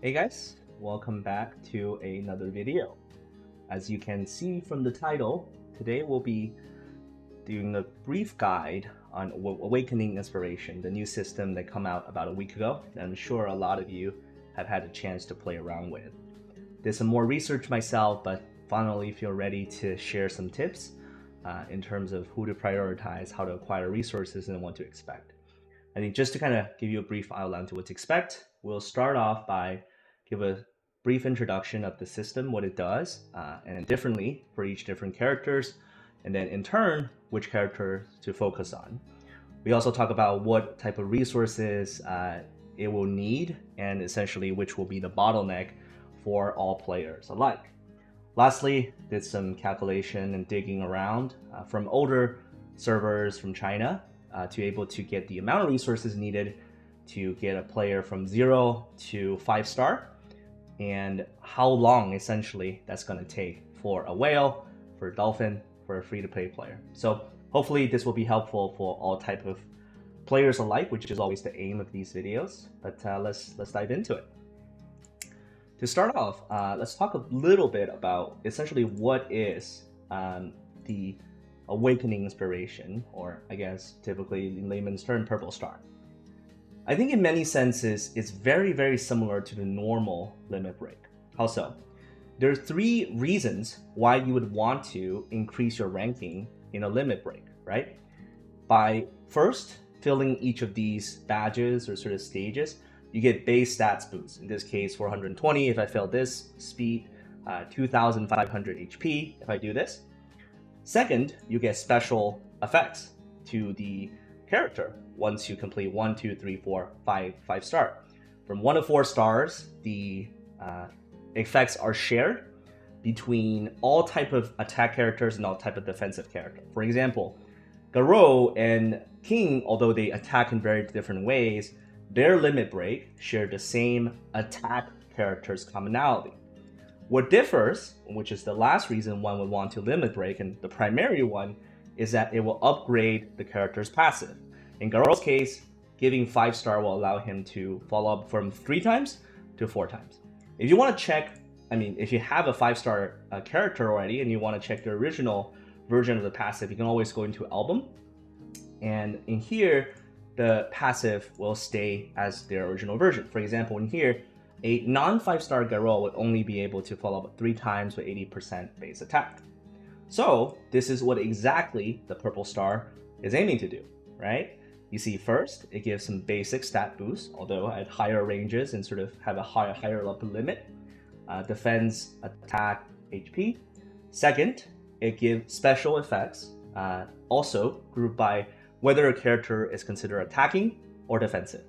Hey guys, welcome back to another video. As you can see from the title, today we'll be doing a brief guide on Awakening Inspiration, the new system that came out about a week ago that I'm sure a lot of you have had a chance to play around with. Did some more research myself, but finally feel ready to share some tips in terms of who to prioritize, how to acquire resources, and what to expect. I think just to kind of give you a brief outline to what to expect, we'll start off by give a brief introduction of the system, what it does, and differently for each different characters, and then in turn, which character to focus on. We also talk about what type of resources it will need, and essentially which will be the bottleneck for all players alike. Lastly, did some calculation and digging around from older servers from China to able to get the amount of resources needed to get a player from 0 to 5-star, and how long essentially that's going to take for a whale, for a dolphin, for a free-to-play player. So hopefully this will be helpful for all type of players alike, which is always the aim of these videos. But let's dive into it. To start off, let's talk a little bit about essentially what is the Awakening Inspiration, or I guess typically in layman's term, Purple Star. I think in many senses, it's very, very similar to the normal limit break. How so? There are 3 reasons why you would want to increase your ranking in a limit break, right? By first filling each of these badges or sort of stages, you get base stats boosts. In this case, 420 if I fail this, speed, 2,500 HP if I do this. Second, you get special effects to the character once you complete 1, 2, 3, 4, 5 star. From 1 to 4 stars, the effects are shared between all type of attack characters and all type of defensive character. For example, Garou and King, although they attack in very different ways, their limit break share the same attack character's commonality. What differs, which is the last reason one would want to limit break, and the primary one, is that it will upgrade the character's passive. In Garou's case, giving 5-star will allow him to follow up from 3 times to 4 times. If you want to check, if you have a 5-star character already and you want to check the original version of the passive, you can always go into album. And in here, the passive will stay as their original version. For example, in here, a non-5-star Garou would only be able to follow up 3 times with 80% base attack. So this is what exactly the Purple Star is aiming to do, right? You see, first, it gives some basic stat boost, although at higher ranges and sort of have a higher upper limit. Defense, attack, HP. Second, it gives special effects, also grouped by whether a character is considered attacking or defensive.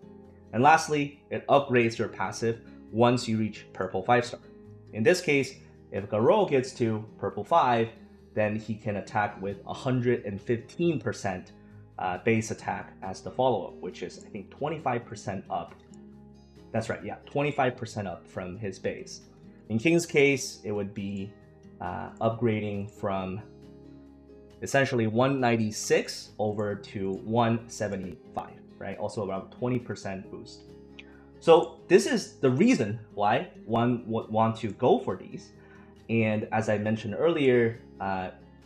And lastly, it upgrades your passive once you reach Purple 5-star. In this case, if Garou gets to Purple 5, then he can attack with 115% base attack as the follow-up, which is, I think, 25% up. That's right, yeah, 25% up from his base. In King's case, it would be upgrading from essentially 196 over to 175, right? Also around 20% boost. So this is the reason why one would want to go for these. And as I mentioned earlier,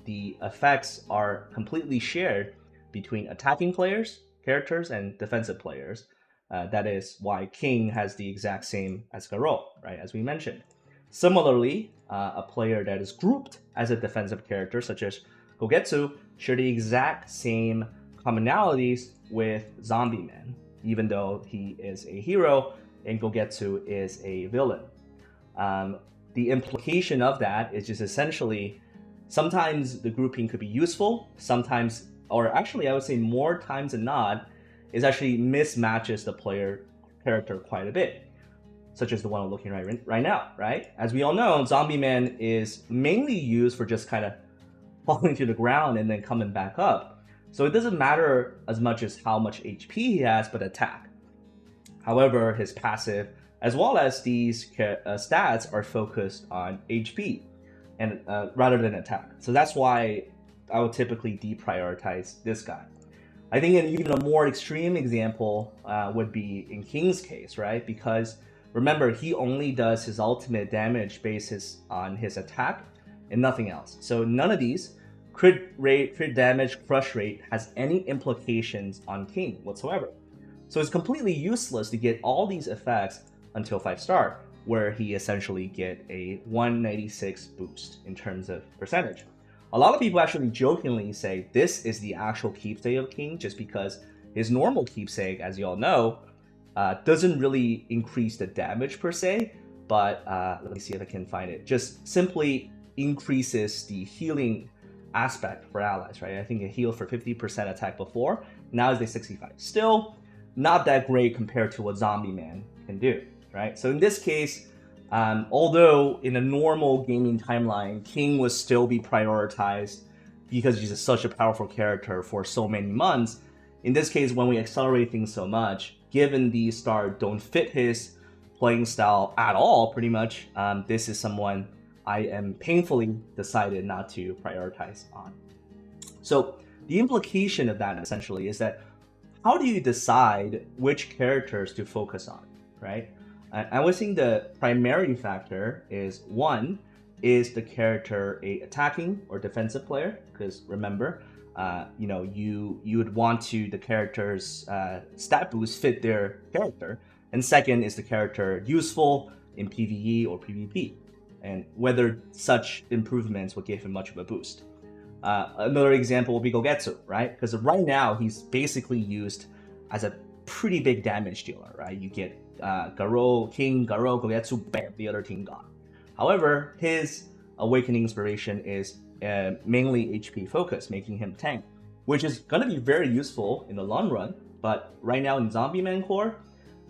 the effects are completely shared between attacking players, characters, and defensive players. That is why King has the exact same as Garou, right? As we mentioned. Similarly, a player that is grouped as a defensive character, such as Gogetsu, share the exact same commonalities with Zombie Man, even though he is a hero and Gogetsu is a villain. The implication of that is just essentially sometimes the grouping could be useful, sometimes, or actually I would say more times than not, is actually mismatches the player character quite a bit, such as the one I'm looking right now, right? As we all know, Zombie Man is mainly used for just kind of falling to the ground and then coming back up. So it doesn't matter as much as how much HP he has, but attack. However, his passive, as well as these stats, are focused on HP and rather than attack. So that's why I would typically deprioritize this guy. I think an even a more extreme example would be in King's case, right? Because remember, he only does his ultimate damage basis on his attack and nothing else. So none of these, crit rate, crit damage, crush rate, has any implications on King whatsoever. So it's completely useless to get all these effects until 5-star, where he essentially get a 196 boost in terms of percentage. A lot of people actually jokingly say this is the actual keepsake of King, just because his normal keepsake, as you all know, doesn't really increase the damage per se, but let me see if I can find it. Just simply increases the healing aspect for allies, right? I think it healed for 50% attack before, now it's a 65. Still not that great compared to what Zombie Man can do, right? So in this case, although in a normal gaming timeline, King would still be prioritized because he's such a powerful character for so many months, in this case, when we accelerate things so much, given these stars don't fit his playing style at all, pretty much, this is someone I am painfully decided not to prioritize on. So the implication of that essentially is that how do you decide which characters to focus on, right? I would think the primary factor is, one, is the character a attacking or defensive player? Because remember, you would want to the character's stat boost fit their character. And second, is the character useful in PvE or PvP, and whether such improvements will give him much of a boost. Another example will be Gogetsu, right? Because right now he's basically used as a pretty big damage dealer, right? You get King, Garo, Gogetsu, bam, the other team gone. However, his Awakening Inspiration is mainly HP focused, making him tank, which is going to be very useful in the long run. But right now in Zombie Man core,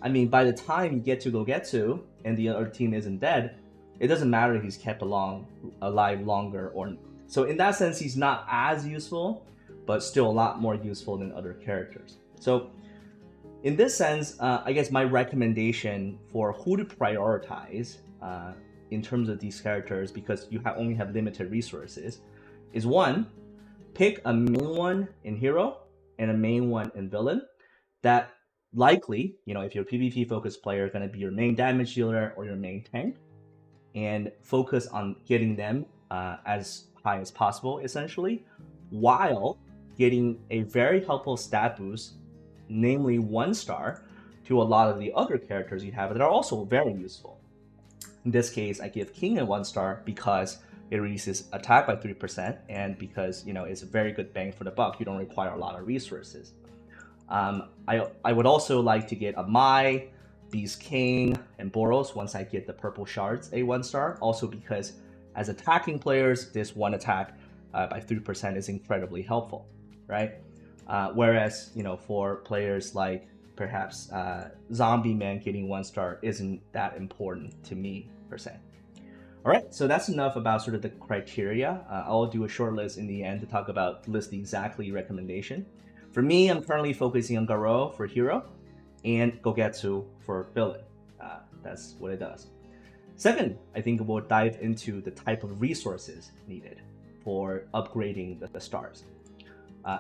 I mean, by the time you get to Gogetsu and the other team isn't dead, it doesn't matter if he's kept alive longer or not. So in that sense, he's not as useful, but still a lot more useful than other characters. So in this sense, I guess my recommendation for who to prioritize in terms of these characters, because you only have limited resources, is one, pick a main one in hero and a main one in villain that likely, if you're a PvP focused player, going to be your main damage dealer or your main tank, and focus on getting them as high as possible, essentially, while getting a very helpful stat boost, namely 1-star, to a lot of the other characters you have that are also very useful. In this case, I give King a 1-star because it reduces attack by 3%, and because it's a very good bang for the buck. You don't require a lot of resources. I would also like to get a Mai, Beast King, and Boros once I get the purple shards a 1-star. Also because as attacking players, this one attack by 3% is incredibly helpful, right? Whereas for players like perhaps Zombie Man, getting 1-star isn't that important to me per se. All right, so that's enough about sort of the criteria. I'll do a short list in the end to talk about list the exactly recommendation. For me, I'm currently focusing on Garo for hero and Gogetsu for villain. That's what it does. Second, I think we'll dive into the type of resources needed for upgrading the stars.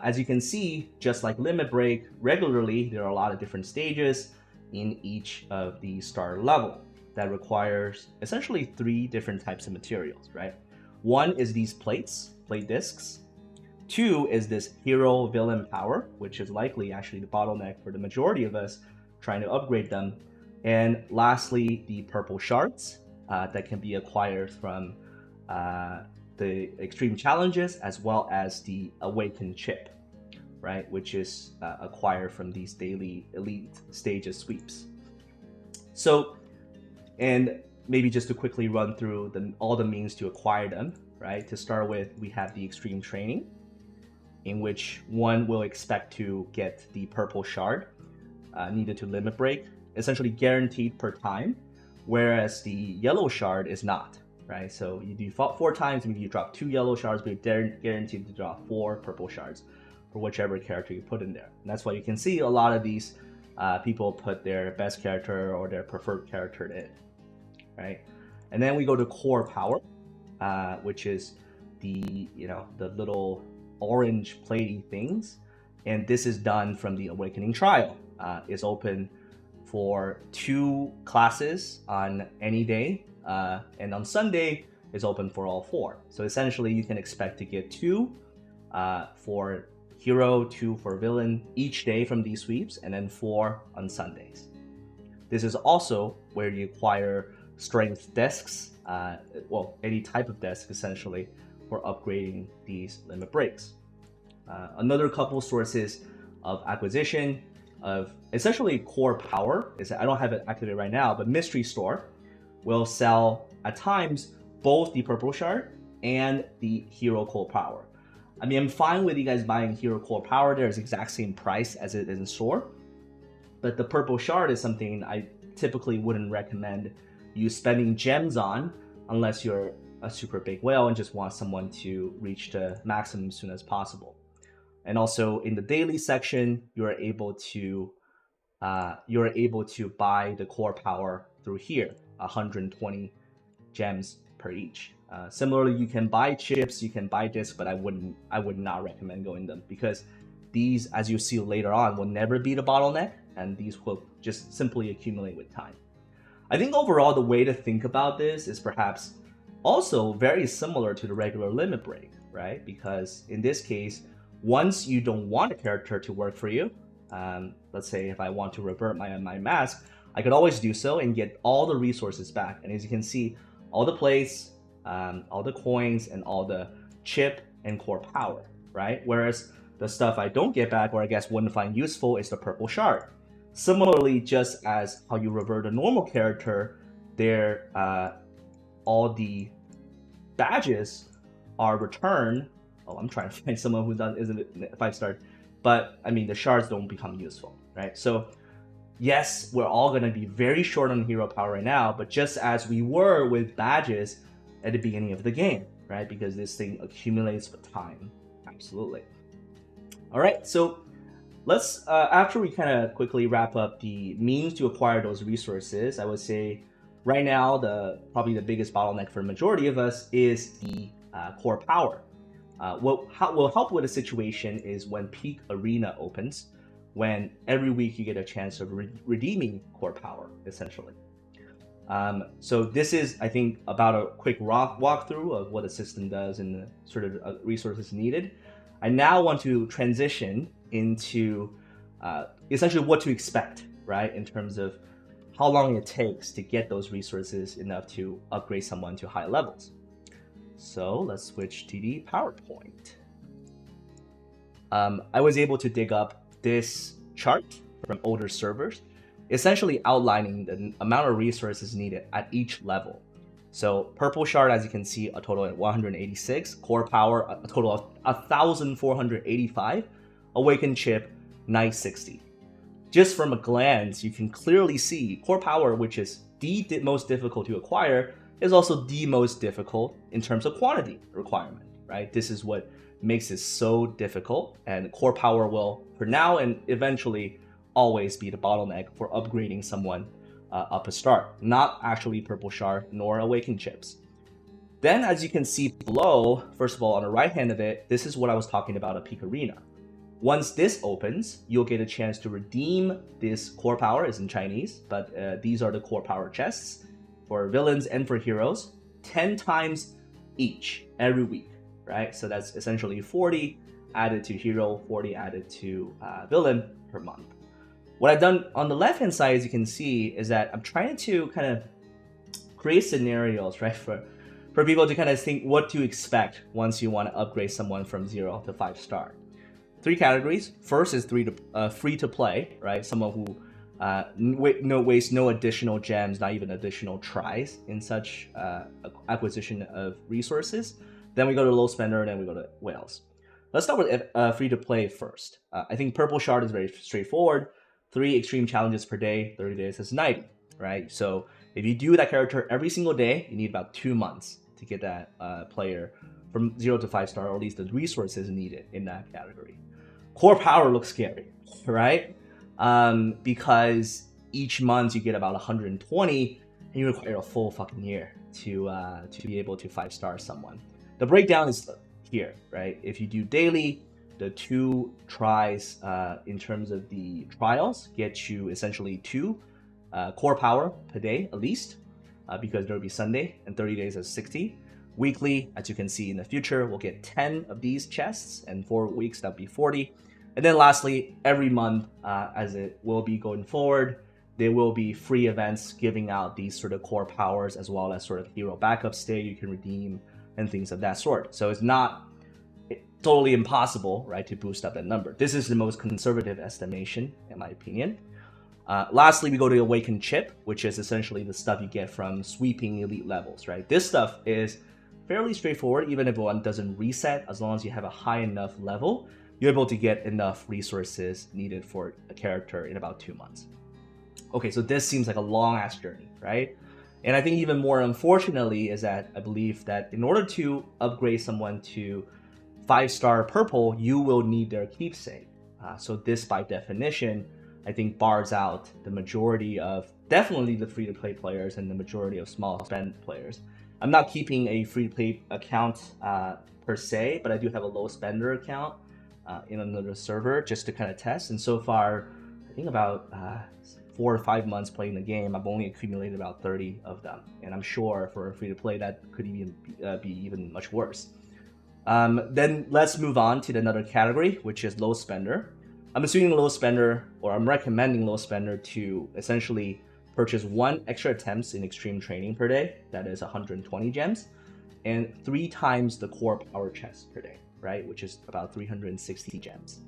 As you can see, just like Limit Break, regularly there are a lot of different stages in each of the star level that requires essentially 3 different types of materials, right? One is these plate discs. 2 is this hero villain power, which is likely actually the bottleneck for the majority of us trying to upgrade them. And lastly, the purple shards that can be acquired from the extreme challenges, as well as the awakened chip, right, which is acquired from these daily elite stages sweeps. So, and maybe just to quickly run through all the means to acquire them, right? To start with, we have the extreme training, in which one will expect to get the purple shard needed to limit break, essentially guaranteed per time, whereas the yellow shard is not, right? So you do 4 times, maybe you drop 2 yellow shards, but you're guaranteed to drop 4 purple shards for whichever character you put in there. And that's why you can see a lot of these people put their best character or their preferred character in, right? And then we go to core power, which is the little orange platey things, and this is done from the Awakening Trial. It's open for 2 classes on any day, and on Sunday it's open for all 4. So essentially you can expect to get 2 for hero, 2 for villain each day from these sweeps, and then 4 on Sundays. This is also where you acquire strength discs, well, any type of disc essentially, for upgrading these limit breaks. Another couple sources of acquisition of essentially core power is, I don't have it activated right now, but Mystery Store will sell at times both the purple shard and the hero core power. I mean, I'm fine with you guys buying hero core power there. It's the exact same price as it is in store. But the purple shard is something I typically wouldn't recommend you spending gems on unless you're a super big whale and just want someone to reach the maximum as soon as possible. And also in the daily section, you're able to buy the core power through here, 120 gems per each. Similarly, you can buy chips, you can buy discs, but I would not recommend going them, because these, as you see later on, will never be the bottleneck, and these will just simply accumulate with time. I think overall the way to think about this is perhaps also very similar to the regular limit break, right? Because in this case, once you don't want a character to work for you, let's say if I want to revert my mask, I could always do so and get all the resources back. And as you can see, all the plates, all the coins, and all the chip and core power, right? Whereas the stuff I don't get back, or I guess wouldn't find useful, is the purple shard. Similarly, just as how you revert a normal character, there all the badges are returned. Oh, I'm trying to find someone who isn't 5-star, but I mean the shards don't become useful, right? So yes, we're all going to be very short on hero power right now, but just as we were with badges at the beginning of the game, right? Because this thing accumulates with time. Absolutely. All right, so let's, after we kind of quickly wrap up the means to acquire those resources, I would say right now, probably the biggest bottleneck for the majority of us is the core power. What will help with the situation is when Peak Arena opens, when every week you get a chance of redeeming core power, essentially. So this is, I think, about a quick walkthrough of what the system does and the sort of resources needed. I now want to transition into essentially what to expect, right, in terms of how long it takes to get those resources enough to upgrade someone to high levels. So let's switch to the PowerPoint. I was able to dig up this chart from older servers, essentially outlining the amount of resources needed at each level. So purple shard, as you can see, a total of 186, core power, a total of 1,485, awakened chip, 960. Just from a glance, you can clearly see core power, which is the most difficult to acquire, is also the most difficult in terms of quantity requirement, right? This is what makes it so difficult, and core power will, for now and eventually, always be the bottleneck for upgrading someone up a star, not actually purple shard nor awakened chips. Then, as you can see below, first of all, on the right hand of it, this is what I was talking about at Peak Arena. Once this opens, you'll get a chance to redeem this core power. It's in Chinese, but these are the core power chests for villains and for heroes, 10 times each every week, right? So that's essentially 40 added to hero, 40 added to villain per month. What I've done on the left-hand side, as you can see, is that I'm trying to kind of create scenarios, right, for people to kind of think what to expect once you want to upgrade someone from 0 to 5-star. 3 categories. First is free to play, right? Someone who wastes no additional gems, not even additional tries in such acquisition of resources. Then we go to low spender, and then we go to whales. Let's start with free to play first. I think purple shard is very straightforward. 3 extreme challenges per day, 30 days is 90, right? So if you do that character every single day, you need about 2 months to get that player from 0 to 5-star, or at least the resources needed in that category. Core power looks scary, right? Because each month you get about 120, and you require a full fucking year to be able to 5-star someone. The breakdown is here, right? If you do daily, the 2 tries in terms of the trials get you essentially 2 core power per day at least, because there will be Sunday, and 30 days is 60. Weekly, as you can see in the future, we'll get 10 of these chests, and 4 weeks, that'll be 40. And then lastly, every month, as it will be going forward, there will be free events giving out these sort of core powers, as well as sort of hero backup stay you can redeem and things of that sort. So it's not totally impossible, right, to boost up that number. This is the most conservative estimation, in my opinion. Lastly, we go to Awakened Chip, which is essentially the stuff you get from sweeping elite levels, right? This stuff is fairly straightforward, even if one doesn't reset. As long as you have a high enough level, you're able to get enough resources needed for a character in about 2 months. Okay, so this seems like a long-ass journey, right? And I think even more unfortunately is that I believe that in order to upgrade someone to 5-star purple, you will need their keepsake. So this, by definition, I think bars out the majority of definitely the free-to-play players and the majority of small spend players. I'm not keeping a free-to-play account per se, but I do have a low spender account in another server just to kind of test. And so far, I think about 4 or 5 months playing the game, I've only accumulated about 30 of them. And I'm sure for a free-to-play that could even be even much worse. Then let's move on to another category, which is low spender. I'm assuming low spender, or I'm recommending low spender to essentially purchase 1 extra attempts in extreme training per day, that is 120 gems, and 3 times the core power chest per day, right, which is about 360 gems.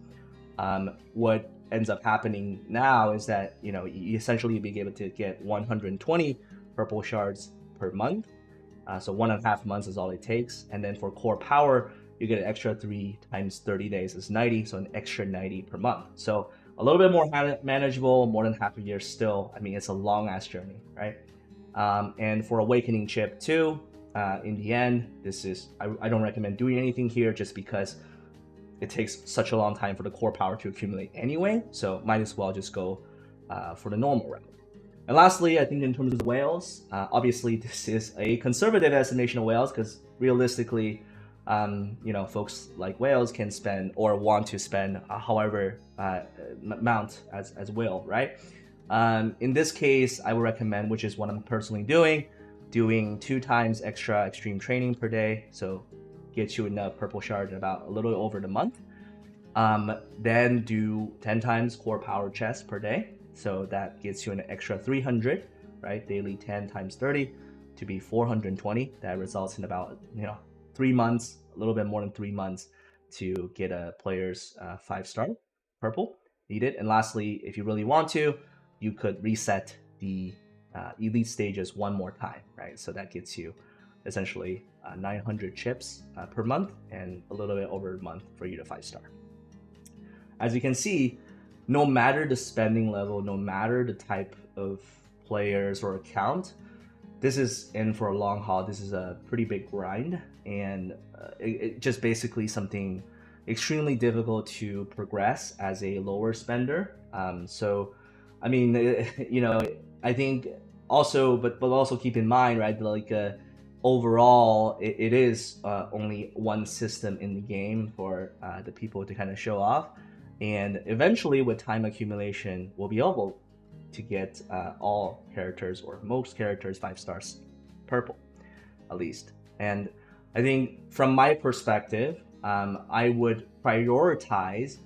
What ends up happening now is that, you know, you essentially be able to get 120 purple shards per month. So 1.5 months is all it takes. And then for core power, you get an extra 3 times 30 days is 90, so an extra 90 per month. So a little bit more manageable, more than half a year still. I mean, it's a long ass journey, right? And for Awakening Chip too, in the end, this is, I don't recommend doing anything here just because it takes such a long time for the core power to accumulate anyway. So might as well just go for the normal route. And lastly, I think in terms of whales, obviously this is a conservative estimation of whales because realistically, you know, folks like whales can spend or want to spend however amount as will, right? In this case, I would recommend, which is what I'm personally doing 2 times extra extreme training per day. So get you enough purple shard in about a little over the month. Then do 10 times core power chest per day. So that gets you an extra 300, right? Daily 10 times 30 to be 420. That results in about, you know, 3 months, a little bit more than 3 months to get a player's 5-star purple needed. And lastly, if you really want to, you could reset the elite stages 1 more time, right? So that gets you essentially 900 chips per month and a little bit over a month for you to 5-star. As you can see, no matter the spending level, no matter the type of players or account, this is in for a long haul. This is a pretty big grind, and it just basically something extremely difficult to progress as a lower spender. So, I mean, you know, I think also, but also keep in mind, right? Like overall, it is only one system in the game for the people to kind of show off. And eventually, with time accumulation, we'll be able to get all characters or most characters 5 stars purple, at least. And I think from my perspective, I would prioritize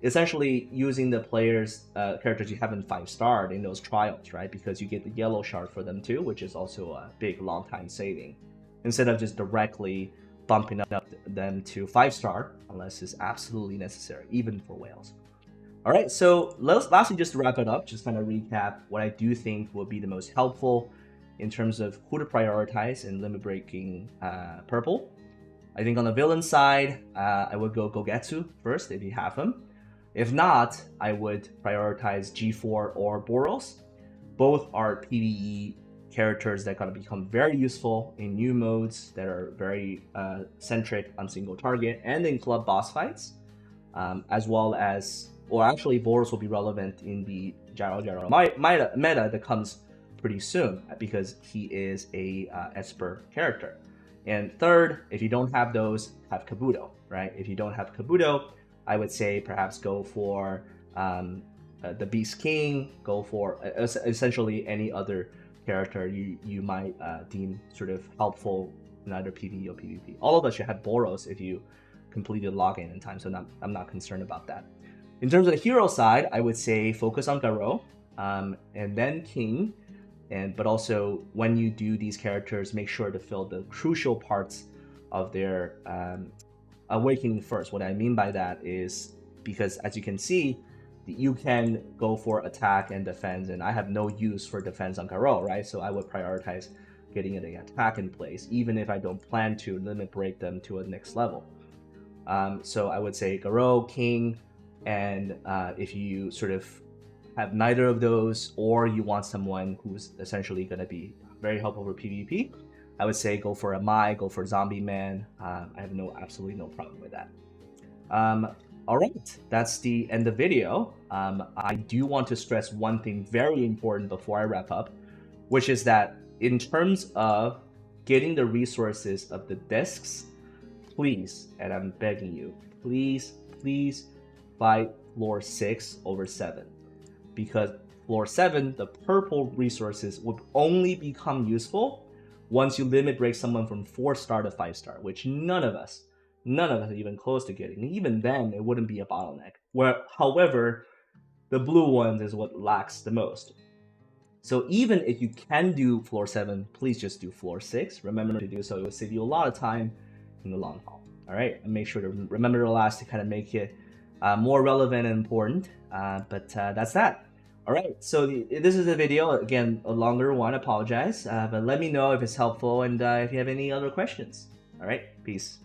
essentially using the players, characters you haven't 5-starred in those trials, right? Because you get the yellow shard for them too, which is also a big long time saving, instead of just directly bumping up them to 5-star unless it's absolutely necessary, even for whales. All right, so lastly, just to wrap it up, just kind of recap what I do think will be the most helpful in terms of who to prioritize in limit breaking purple. I think on the villain side, I would go Gogetsu first if you have him. If not, I would prioritize G4 or Boros. Both are PvE characters that are going to become very useful in new modes that are very centric on single target and in club boss fights, as well as, or actually Boros will be relevant in the Gyro meta that comes pretty soon because he is a Esper character. And third, if you don't have those, have Kabuto, right? If you don't have Kabuto, I would say perhaps go for the Beast King, go for essentially any other character you might deem sort of helpful in either PvE or PvP. All of us should have Boros if you completed login in time, so I'm not concerned about that. In terms of the hero side, I would say focus on Garo, and then King, but also when you do these characters, make sure to fill the crucial parts of their awakening first. What I mean by that is because, as you can see, you can go for attack and defense, and I have no use for defense on Garo, right? So I would prioritize getting an attack in place, even if I don't plan to limit break them to a next level. So I would say Garo, King, and if you sort of have neither of those, or you want someone who's essentially going to be very helpful for PvP, I would say go for a Mai, go for Zombie Man. I have absolutely no problem with that. All right, that's the end of the video. I do want to stress one thing very important before I wrap up, which is that in terms of getting the resources of the discs, please, and I'm begging you, please buy floor 6 over 7. Because floor 7, the purple resources would only become useful once you limit break someone from 4-star to 5-star, which none of us are even close to getting. And even then, it wouldn't be a bottleneck. However, the blue ones is what lacks the most. So even if you can do floor 7, please just do floor 6. Remember to do so. It will save you a lot of time in the long haul. All right, and make sure to remember the last to kind of make it more relevant and important. But that's that. All right, so this is a video, again, a longer one, apologize. But let me know if it's helpful and if you have any other questions. All right, peace.